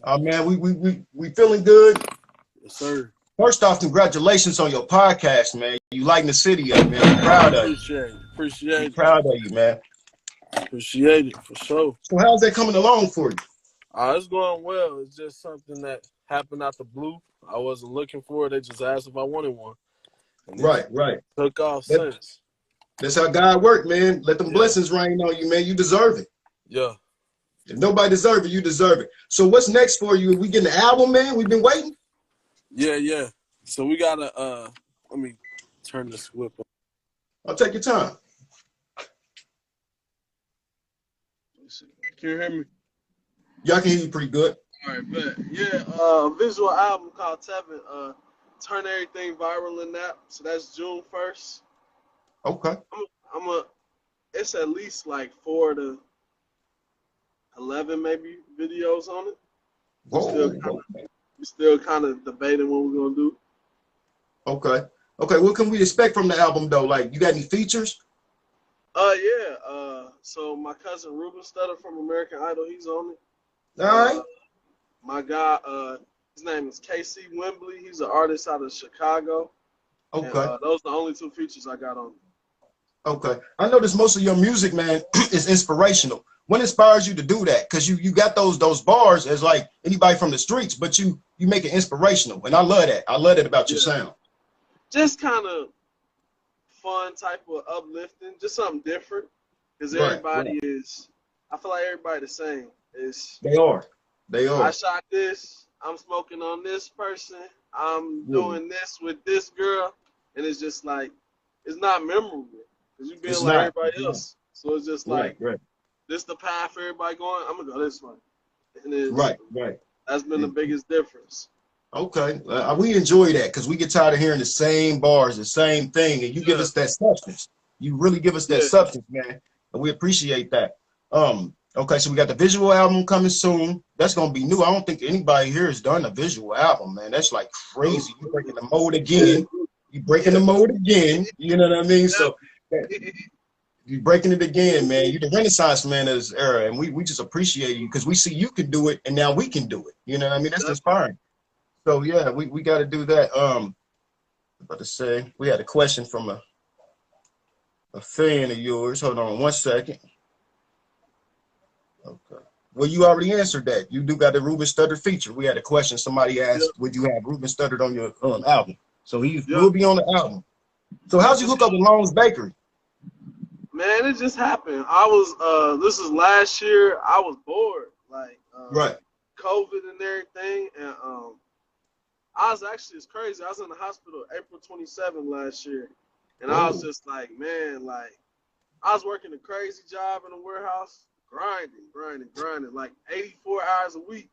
Man, we feeling good. Yes, sir. First off, congratulations on your podcast, man. You lighting the city up, man. I'm proud of you. Appreciate I'm it. proud of you, man. Appreciate it for sure. So how's that coming along for you? It's going well. It's just something that happened out the blue. I wasn't looking for it. They just asked if I wanted one. And Right, right. Took off That, since. that's how God works, man. Let them Yeah. blessings rain on you, man. You deserve it. Yeah. If nobody deserves it, you deserve it. So what's next for you? We getting the album, man? We've been waiting. Yeah. So we gotta let me turn this whip on. I'll take your time. Can you hear me? Y'all can hear you pretty good. All right, bet. Yeah, visual album called Tevin. Turn everything viral in that. So that's June 1st. Okay. It's at least like 4 to 11 maybe videos on it. We're still kind of debating what we're gonna do. Okay. Okay. What can we expect from the album though? Like, you got any features? Yeah. So my cousin Ruben Stutter from American Idol, he's on it. All right. My guy, his name is KC Wembley. He's an artist out of Chicago. Okay. And, those are the only 2 features I got on it. Okay. I noticed most of your music, man, is inspirational. What inspires you to do that? Because you got those bars as like anybody from the streets, but you make it inspirational, and I love that. I love that about your sound. Just kind of fun, type of uplifting, just something different. Because everybody is, I feel like everybody the same. They are. I shot this. I'm smoking on this person. I'm doing this with this girl, and it's just like it's not memorable because you being like everybody else. So it's just like this the path everybody going. I'm gonna go this way, and right. That's been the biggest difference. Okay, we enjoy that because we get tired of hearing the same bars, the same thing, and you give us that substance. You really give us that substance, man, and we appreciate that. Okay, so we got the visual album coming soon. That's gonna be new. I don't think anybody here has done a visual album, man. That's like crazy. You're breaking the mold again. You're breaking the mold again. You know what I mean? So you're breaking it again, man. You're the Renaissance man of this era, and we just appreciate you because we see you can do it, and now we can do it. You know what I mean? That's inspiring. So yeah, we got to do that. About to say we had a question from a fan of yours. Hold on 1 second. Okay. Well, you already answered that. You do got the Ruben Studdard feature. We had a question. Somebody asked, would you have Ruben Studdard on your album? So he will be on the album. So how'd you hook up with Long's Bakery? Man, it just happened. I was this is last year. I was bored, like COVID and everything, and I was actually, it's crazy. I was in the hospital April 27th last year, and I was just like, man, like I was working a crazy job in a warehouse. Grinding, like 84 hours a week.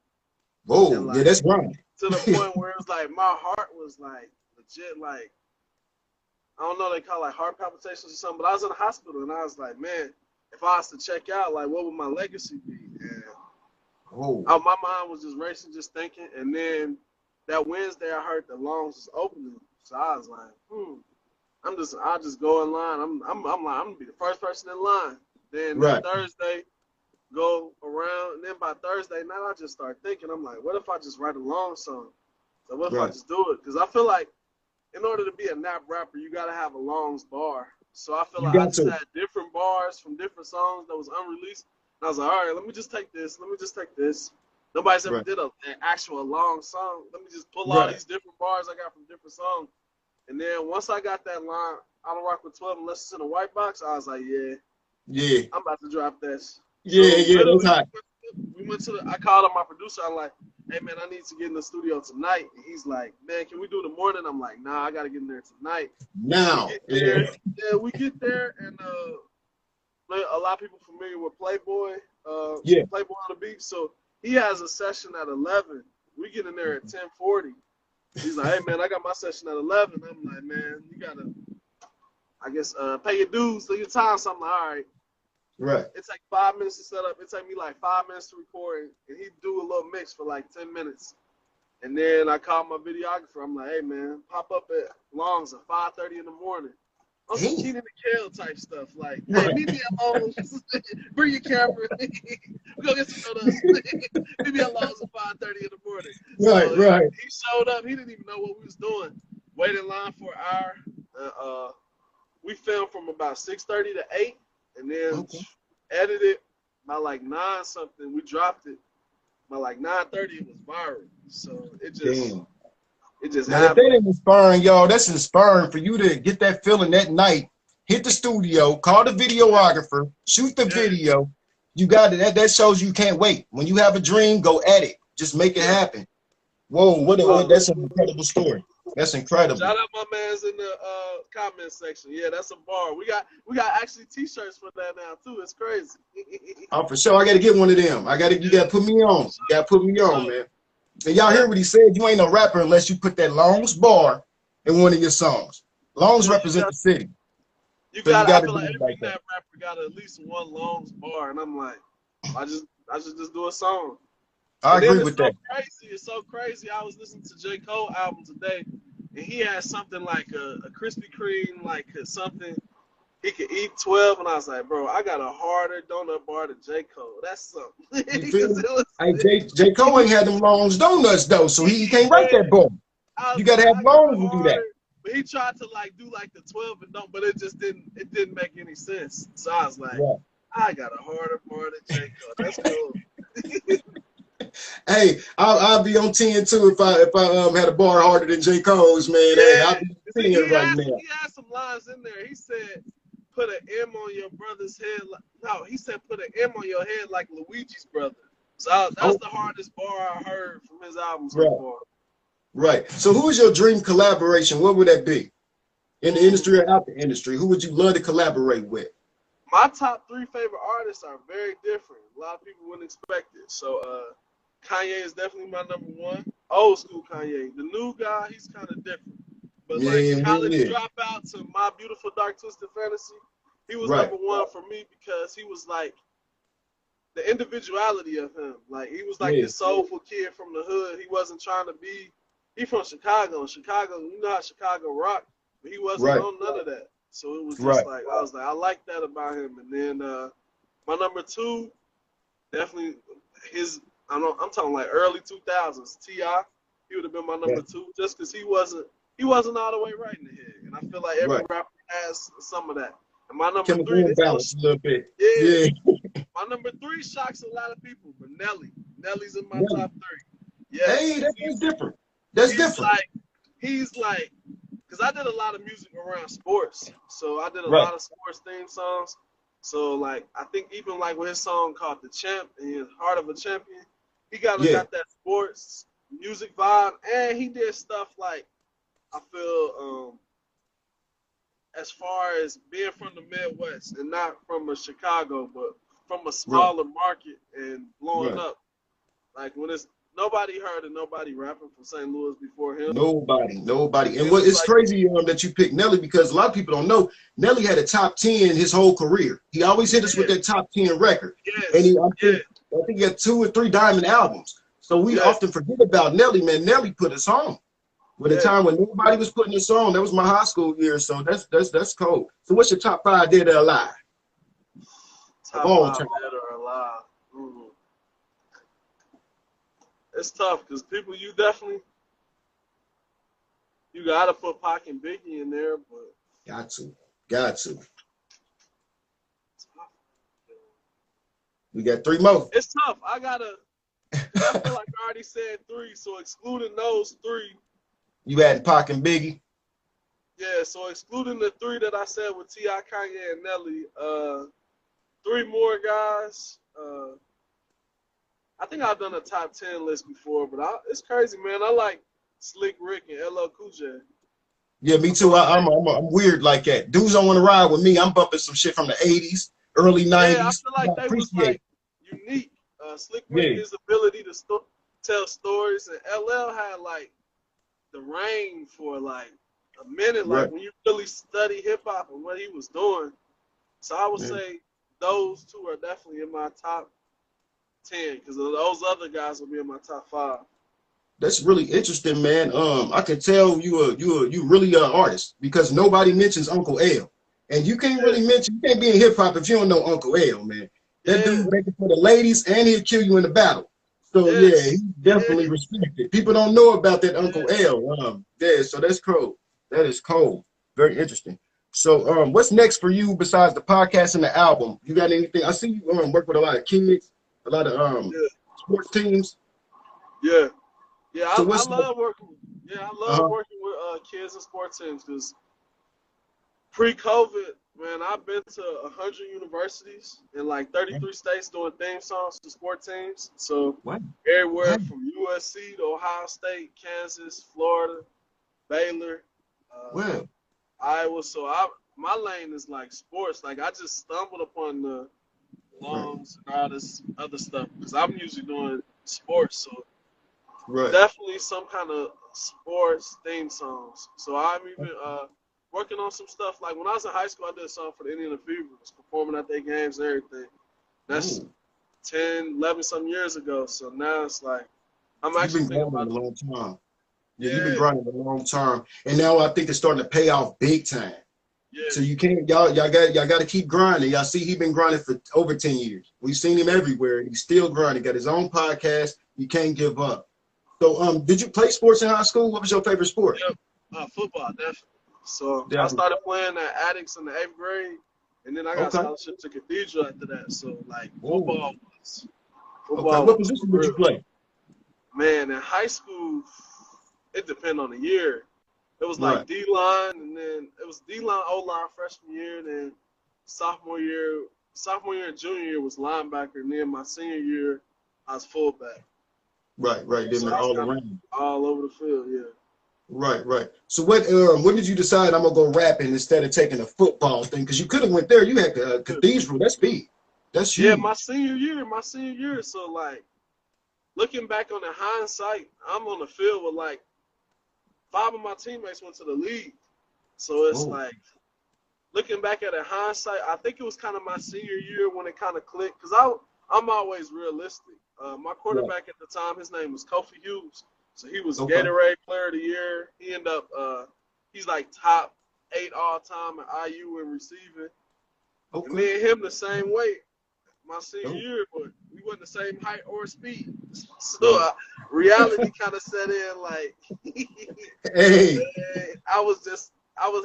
Whoa, like, yeah, that's grinding. To the point where it was like my heart was like legit, like I don't know, they call it like heart palpitations or something. But I was in the hospital and I was like, man, if I was to check out, like what would my legacy be? And my mind was just racing, just thinking. And then that Wednesday, I heard the Longs was opening, so I was like, I'll just go in line. I'm like, I'm gonna be the first person in line. Then Thursday. Go around, and then by Thursday night, I just start thinking, I'm like, what if I just write a long song? So what if I just do it? Because I feel like in order to be a Nap rapper, you got to have a Longs bar. So I feel like I just had different bars from different songs that was unreleased. And I was like, all right, let me just take this. Nobody's ever did an actual long song. Let me just pull all these different bars I got from different songs. And then once I got that line, I don't rock with 12 unless it's in a white box, I was like, yeah, I'm about to drop this. Yeah, that's hot. We went to I called up my producer. I'm like, hey, man, I need to get in the studio tonight. And he's like, man, can we do the morning? I'm like, nah, I got to get in there tonight. Now. We get there, and a lot of people familiar with Playboy. Playboy on the beat. So he has a session at 11. We get in there at 10:40. He's like, hey, man, I got my session at 11. I'm like, man, you got to, I guess, pay your dues, your time. So I'm like, all right. Right. It take 5 minutes to set up. It take me like 5 minutes to record, and he do a little mix for like 10 minutes. And then I call my videographer. I'm like, hey, man, pop up at Longs at 5:30 in the morning. on some Damn. Keenan and Kel type stuff. Like, hey, Right. meet me alone. Bring your camera. We go get some donuts. Meet me alone at 5:30 in the morning. Right, So right. he showed up. He didn't even know what we was doing. Waited in line for an hour. We filmed from about 6:30 to 8, and then Okay. edited by like 9 something. We dropped it by like 9:30. It was viral. So it just Now, if that happened. ain't inspiring, y'all, that's inspiring for you to get that feeling that night. Hit the studio, call the videographer, shoot the Yeah, video. You got it. That shows you can't wait. When you have a dream, go at it. Just make it yeah. happen. Whoa, that's an incredible story. That's incredible. Shout out my man's in the comment section. Yeah, that's a bar. We got actually t-shirts for that now too. It's crazy. Oh, for sure. I gotta get one of them. You gotta put me on. You gotta put me on, man. And y'all hear what he said? You ain't no rapper unless you put that Longs bar in one of your songs. Longs represent the city. You So you gotta. I gotta feel do like it every like that. rap rapper got at least one Longs bar, and I'm like, I should just do a song. I And then agree with that. it's so crazy. I was listening to J. Cole album today, and he had something like a Krispy Kreme, like something he could eat 12, and I was like, bro, I got a harder donut bar than J. Cole. That's something. You feel me? Hey, J. Cole ain't had them Longs donuts though, so he can't write that bar. I You was gotta like, have I got a Longs to do that. harder, but he tried to like do like the 12 and don't, but it just didn't make any sense. So I was like, Right. I got a harder bar than J. Cole. That's cool. Hey, I'll be on 10 too if I had a bar harder than J. Cole's, man. Hey, Yeah, I'll be on 10 right now. he had some lines in there. He said, "Put an M on your brother's head." No, he said, "Put an M on your head like Luigi's brother." So that's Oh, the hardest bar I heard from his album so right, far. right. So who is your dream collaboration? What would that be? In the Mm. industry or out the industry? Who would you love to collaborate with? My top 3 favorite artists are very different. A lot of people wouldn't expect it. So Kanye is definitely my number 1. Old school Kanye. The new guy, he's kind of different. But like Yeah, College yeah. Dropout to My Beautiful Dark Twisted Fantasy, he was Right, number 1 for me because he was like the individuality of him. Like he was like yeah, this soulful kid from the hood. He wasn't trying to be. He from Chicago. Chicago, you know how Chicago rock, but he wasn't right, on none of that. So it was just right. like I was like I like that about him. And then my number 2, definitely his. I'm talking like early 2000s. T.I. He would have been my Yeah, number 2 just because he wasn't all the way right in the head. And I feel like every right. rapper has some of that. And my number 3, Chemical this goes imbalance a little bit. yeah. Yeah, My number 3 shocks a lot of people, but Nelly. Nelly's in my Nelly. top 3. Yes, Hey, that's different. That's he's different. like, he's like, because I did a lot of music around sports, so I did a Right. lot of sports theme songs. So like, I think even like with his song called "The Champ" and his "Heart of a Champion," he got Yeah, got that sports music vibe, and he did stuff like I feel as far as being from the Midwest and not from a Chicago, but from a right, smaller market and blowing right. up. Like when it's nobody heard of nobody rapping from St. Louis before him. Nobody. And It what was it's like, crazy that you picked Nelly because a lot of people don't know Nelly had a top 10 his whole career. He always hit us with yeah, that top 10 record. And yes, yeah, I think he had 2 or 3 diamond albums. So we often yes, forget about Nelly, man. Nelly put us on. With a yeah. time when nobody was putting us on, that was my high school years. So that's cold. So what's your top 5 dead or alive of Top all 5 time? dead or alive. Mm. It's tough because people, you gotta put Pac and Biggie in there, but Got to. Got to. We got 3 more. it's tough. I feel like I already said 3, so excluding those 3. You had Pac and Biggie. Yeah, so excluding the 3 that I said with T.I., Kanye, and Nelly, 3 more guys. I think I've done a top 10 list before, but it's crazy, man. I like Slick Rick and LL Cool J. Yeah, me too. I'm weird like that. Dudes don't want to ride with me. I'm bumping some shit from the 80s, early Yeah, I 90s. feel I like they was appreciate like it. unique. Slick Rick, Yeah, his ability to tell stories, and LL had like the reign for like a minute, like right. when you really study hip hop and what he was doing. So I would Yeah. say those 2 are definitely in my top 10 because those other guys will be in my top 5. That's really interesting, man. I can tell you really an artist because nobody mentions Uncle L. And you can't really mention, you can't be in hip hop if you don't know Uncle L, man. That dude making for the ladies and he'll kill you in the battle. So yeah, he's definitely respected. People don't know about that Uncle L. Yeah, so that's cool. That is cool. Very interesting. So what's next for you besides the podcast and the album? You got anything? I see you work with a lot of kids, a lot of sports teams. Yeah. Yeah, So I what's love working. Yeah, I love working with kids and sports teams because pre-COVID, man, I've been to 100 universities in like 33 states doing theme songs to sport teams. So everywhere from USC to Ohio State, Kansas, Florida, Baylor, Iowa. So my lane is like sports. Like I just stumbled upon the lungs and all this other stuff because I'm usually doing sports. So definitely some kind of sports theme songs. So I'm even working on some stuff. Like when I was in high school, I did a song for the Indiana Fevers, performing at their games and everything. That's 10, 11 some years ago. So now it's like I'm actually thinking about a long time. Yeah, you've been grinding a long time, and now I think it's starting to pay off big time. Yeah. So you can't, y'all got to keep grinding. Y'all see, he been grinding for over 10 years. We've seen him everywhere. He's still grinding. Got his own podcast. You can't give up. So, did you play sports in high school? What was your favorite sport? Football, definitely. So I started playing at Addicts in the 8th grade, and then I got scholarship to Cathedral after that. So like football was. What position did you play? Man, in high school, it depended on the year. It was like D-line, and then it was D-line, O-line freshman year, then sophomore year and junior year was linebacker, and then my senior year I was fullback. Right. Then all around. All over the field, yeah. Right. So when did you decide I'm gonna go rapping instead of taking a football thing? Because you could have went there. You had Cathedral. That's big. That's huge. Yeah, my senior year. So like, looking back on the hindsight, I'm on the field with like 5 of my teammates went to the league. So it's like, looking back at it hindsight, I think it was kind of my senior year when it kind of clicked. Because I'm always realistic. My quarterback at the time, his name was Kofi Hughes. So he was Gatorade Player of the Year. He ended up, he's like top 8 all time at IU in receiving. And me and him the same weight my senior year, but we wasn't the same height or speed. So reality kind of set in like, I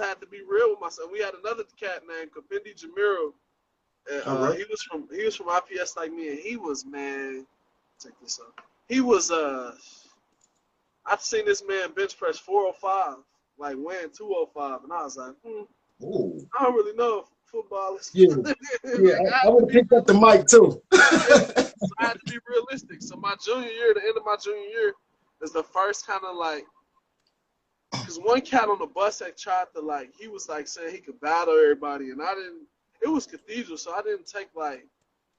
had to be real with myself. We had another cat named Kapindi Jamiro. He was from IPS like me, and he was, man, check this out. He was I've seen this man bench press 405, like weighing 205, and I was like, I don't really know if football is. I would have picked up the mic too. So I had to be realistic. So my junior year, the end of my junior year, is the first kind of like, because one cat on the bus had tried to like, he was like saying he could battle everybody, and I didn't. It was Cathedral, so I didn't take like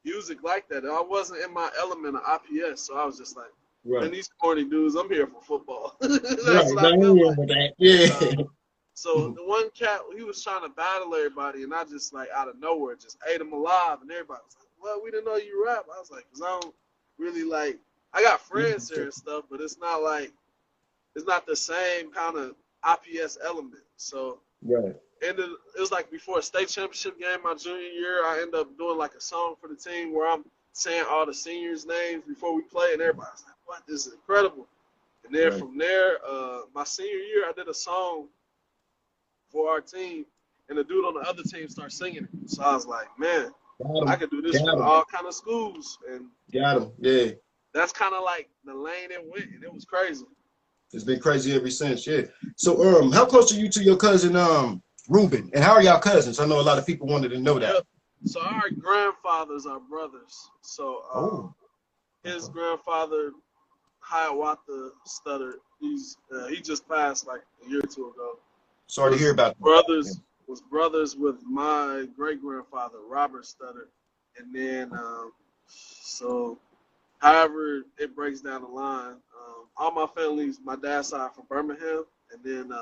music like that. I wasn't in my element of IPS, so I was just like, and these corny dudes, I'm here for football. That's what I feel like. So the one cat, he was trying to battle everybody, and I just like out of nowhere just ate him alive, and everybody was like, well, we didn't know you rap. I was like, because I don't really like, I got friends here and stuff, but it's not like, it's not the same kind of IPS element. So and it was like before a state championship game my junior year, I ended up doing like a song for the team where I'm saying all the seniors' names before we play, and everybody's like, what, this is incredible. And then from there, my senior year, I did a song for our team, and the dude on the other team started singing it. So I was like, man, I could do this for all kind of schools. And that's kind of like the lane it went, and it was crazy. It's been crazy ever since, So how close are you to your cousin Ruben? And how are y'all cousins? I know a lot of people wanted to know that. So our grandfathers are brothers. So his grandfather, Hiawatha Stutter, he just passed like a year or two ago. Sorry to hear about that. Was brothers with my great grandfather, Robert Stutter. And then so however it breaks down the line, all my family's my dad's side from Birmingham. And then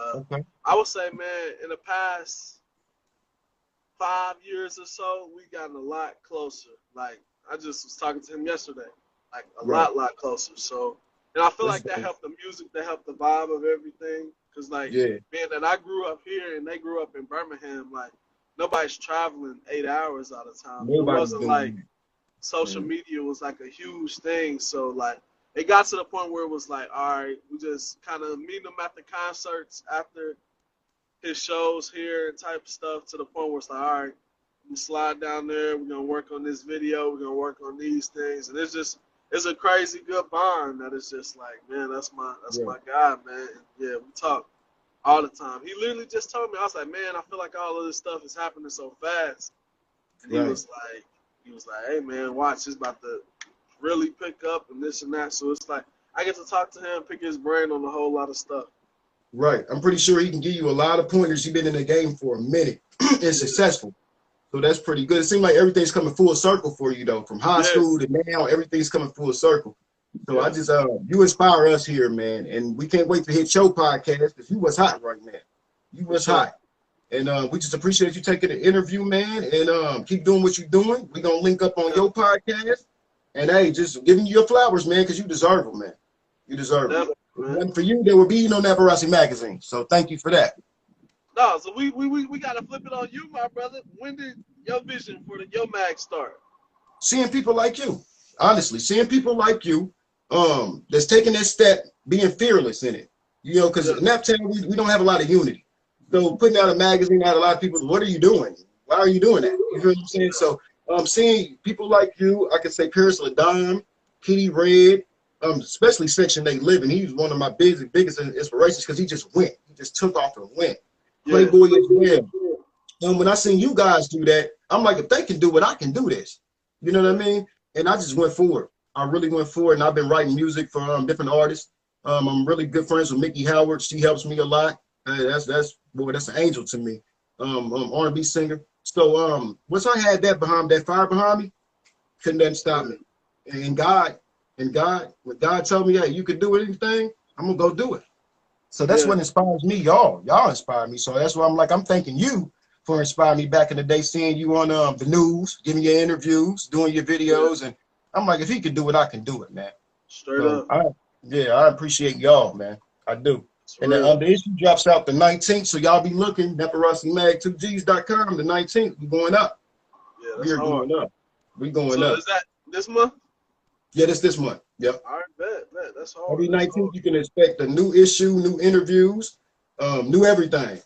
I would say, man, in the past 5 years or so, we've gotten a lot closer. Like, I just was talking to him yesterday, like a lot closer. So, and I feel like that helped the music, that helped the vibe of everything. Because, like, being that I grew up here and they grew up in Birmingham, like, nobody's traveling 8 hours at a time. It Nobody's wasn't like doing that. social media was like a huge thing. So like it got to the point where it was like, all right, we just kind of meeting him at the concerts after his shows here and type of stuff, to the point where it's like, all right, we slide down there, we're gonna work on this video, we're gonna work on these things. And it's a crazy good bond that it's just like, man, that's my guy, man. And yeah, we talk all the time. He literally just told me, I was like, man, I feel like all of this stuff is happening so fast. And Right. he was like, hey man, watch, it's about to really pick up and this and that. So it's like I get to talk to him, pick his brain on a whole lot of stuff. Right. I'm pretty sure he can give you a lot of pointers. He's been in the game for a minute and successful. So that's pretty good. It seems like everything's coming full circle for you, though. From high school to now, everything's coming full circle. So I just, you inspire us here, man. And we can't wait to hit your podcast, because you was hot right now. You was hot. And we just appreciate you taking the interview, man. And keep doing what you're doing. We're going to link up on your podcast. And, hey, just giving you your flowers, man, because you deserve them, man. You deserve it. And for you, there will be no Naparazzi magazine. So thank you for that. No, so we gotta flip it on you, my brother. When did your vision for your mag start? Seeing people like you, honestly, seeing people like you, that's taking that step, being fearless in it. You know, because in Naptown, we don't have a lot of unity. So putting out a magazine, out a lot of people, what are you doing? Why are you doing that? You feel what I'm saying? So seeing people like you, I could say Paris Ladon, Kitty Red, especially Section 8 Living. He was one of my biggest inspirations, because he just went. He just took off and went. Playboy as well. And when I seen you guys do that, I'm like, if they can do it, I can do this. You know what I mean? And I just went forward. I really went forward, and I've been writing music for different artists. I'm really good friends with Mickey Howard. She helps me a lot. That's an angel to me. R&B singer. So once I had that fire behind me, couldn't nothing stop me. And when God told me, hey, you could do anything, I'm gonna go do it. So that's what inspires me. Y'all inspire me. So that's why I'm thanking you for inspiring me back in the day, seeing you on the news, giving your interviews, doing your videos. And I'm like, if he could do it, I can do it, man. Straight up. I appreciate y'all, man. I do. And the issue drops out the 19th. So y'all be looking, Naparazzi Mag 2Gs.com, the 19th. We're going up. Yeah, We're going up. We're going up. Is that this month? Yeah, this month. Yep. All right, bet. That's hard. Every 19th, you can expect a new issue, new interviews, new everything.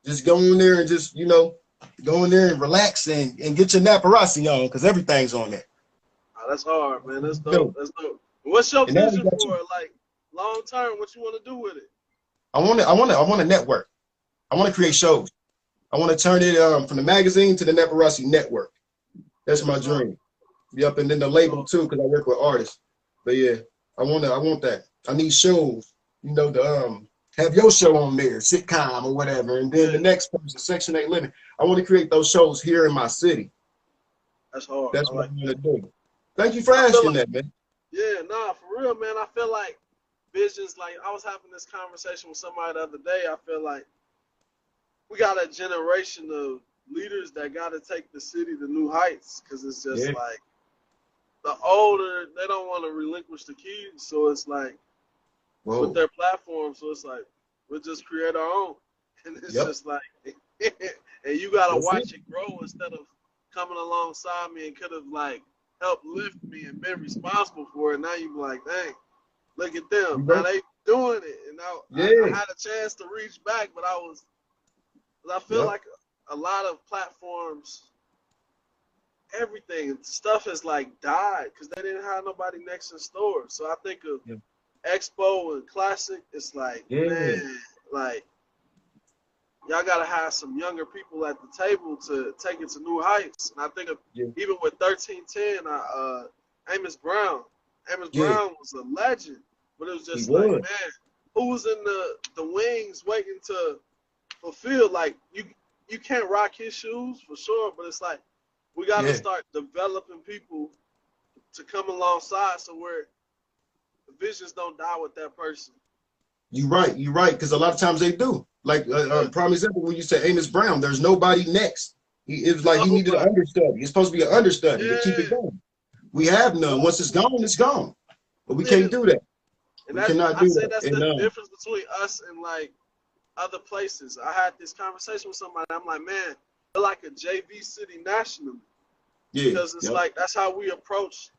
Just go in there and just, go in there and relax and get your Naparazzi on, because everything's on there. Oh, that's hard, man. That's dope. That's dope. What's your vision for it? Like long term, what you want to do with it? I want to network. I want to create shows. I want to turn it from the magazine to the Naparazzi network. That's my dream. Yep, and then the label too, because I work with artists. But yeah, I want that. I need shows, to have your show on there, sitcom or whatever. And then the next person, Section 8 Living. I want to create those shows here in my city. That's hard. That's what I'm gonna do. Thank you for asking that, man. Yeah, nah, for real, man. I feel like visions, like I was having this conversation with somebody the other day. I feel like we got a generation of leaders that got to take the city to new heights, because it's just like the older, they don't want to relinquish the keys. So it's like with their platform, so it's like we'll just create our own. And it's just like, and you got to watch it grow instead of coming alongside me and could have like helped lift me and been responsible for it. Now you be like, dang, look at them. Now they doing it. And I had a chance to reach back, but I feel like a lot of platforms, everything, stuff has like died because they didn't have nobody next in store. So I think of Expo and Classic, it's like, man, like y'all gotta have some younger people at the table to take it to new heights. And I think of even with 1310, Amos Brown. Amos Brown was a legend, but it was just like, man, who was in the wings waiting to fulfill? Like you can't rock his shoes for sure, but it's like we gotta start developing people to come alongside, so where the visions don't die with that person. You're right, because a lot of times they do. Like, prime example, when you say Amos Brown, there's nobody next. It was like he needed an understudy. It's supposed to be an understudy to keep it going. We have none. Once it's gone, it's gone. But we can't do that. And we cannot do that. That's the difference between us and like other places. I had this conversation with somebody. I'm like, man, like a JV city nationally. Yeah. Because it's like that's how we approach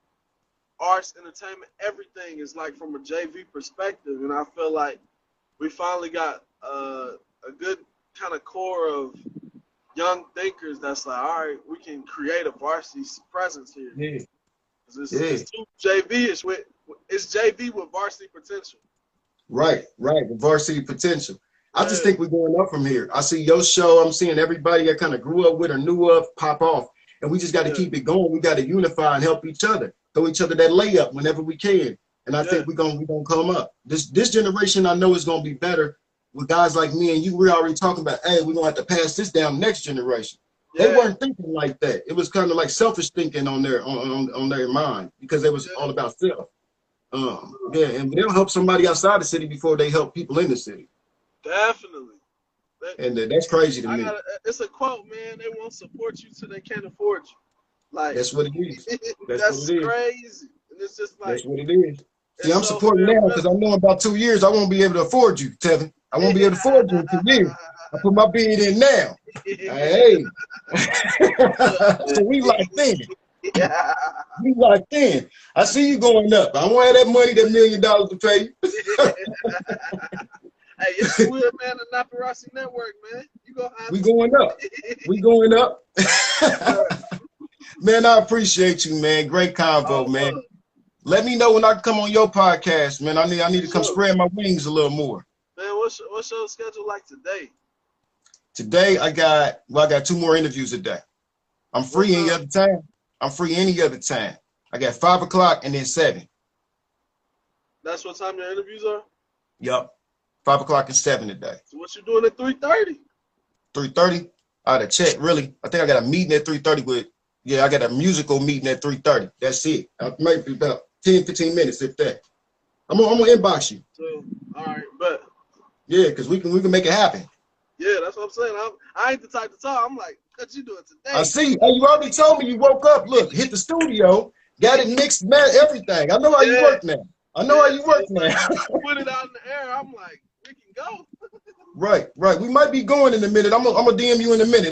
arts, entertainment, everything is like from a JV perspective. And I feel like we finally got a good kind of core of young thinkers that's like, all right, we can create a varsity presence here. Yeah. It's too JV-ish it's JV with varsity potential. Right, the varsity potential. I just think we're going up from here. I see your show. I'm seeing everybody I kind of grew up with or knew of pop off. And we just got to keep it going. We got to unify and help each other. Throw each other that layup whenever we can. And I think we're gonna come up. This generation I know is gonna be better with guys like me and you. We're already talking about, hey, we're gonna have to pass this down next generation. They weren't thinking like that. It was kind of like selfish thinking on their mind because it was all about self. And they'll help somebody outside the city before they help people in the city. Definitely. And that's crazy to me. It's a quote, man. They won't support you till they can't afford you. Like that's what it is. That's crazy. And it's just like that's what it is. See, I'm supporting now because I know in about 2 years I won't be able to afford you, Tevin. I won't be able to afford you in 2 years. I put my bid in now. Hey. So we locked in. We locked in. I see you going up. I want to have that money, that $1 million to pay you. Hey, yes, you will, man. The Naparazzi Network, man. You gonna have we going up. We going up. Man, I appreciate you, man. Great convo, man. Let me know when I can come on your podcast, man. I need to come spread my wings a little more. Man, what's your schedule like today? Today I got 2 more interviews a day. I'm free any other time. I'm free any other time. I got 5 o'clock and then 7. That's what time your interviews are? Yup. 5 o'clock and 7 today. So what you doing at 3:30? 3:30? I had to check, really. I think I got a meeting at 3:30 with, I got a musical meeting at 3:30. That's it. Maybe about 10, 15 minutes, if that. I'm gonna inbox you. So, all right, but. Yeah, because we can make it happen. Yeah, that's what I'm saying. I ain't the type to talk. I'm like, what you doing today? I see. Hey, you already told me you woke up. Look, hit the studio, got it mixed, man, everything. I know how you work now. I know how you work now. Put it out in the air. I'm like, we can go. Right. We might be going in a minute. I'm gonna DM you in a minute.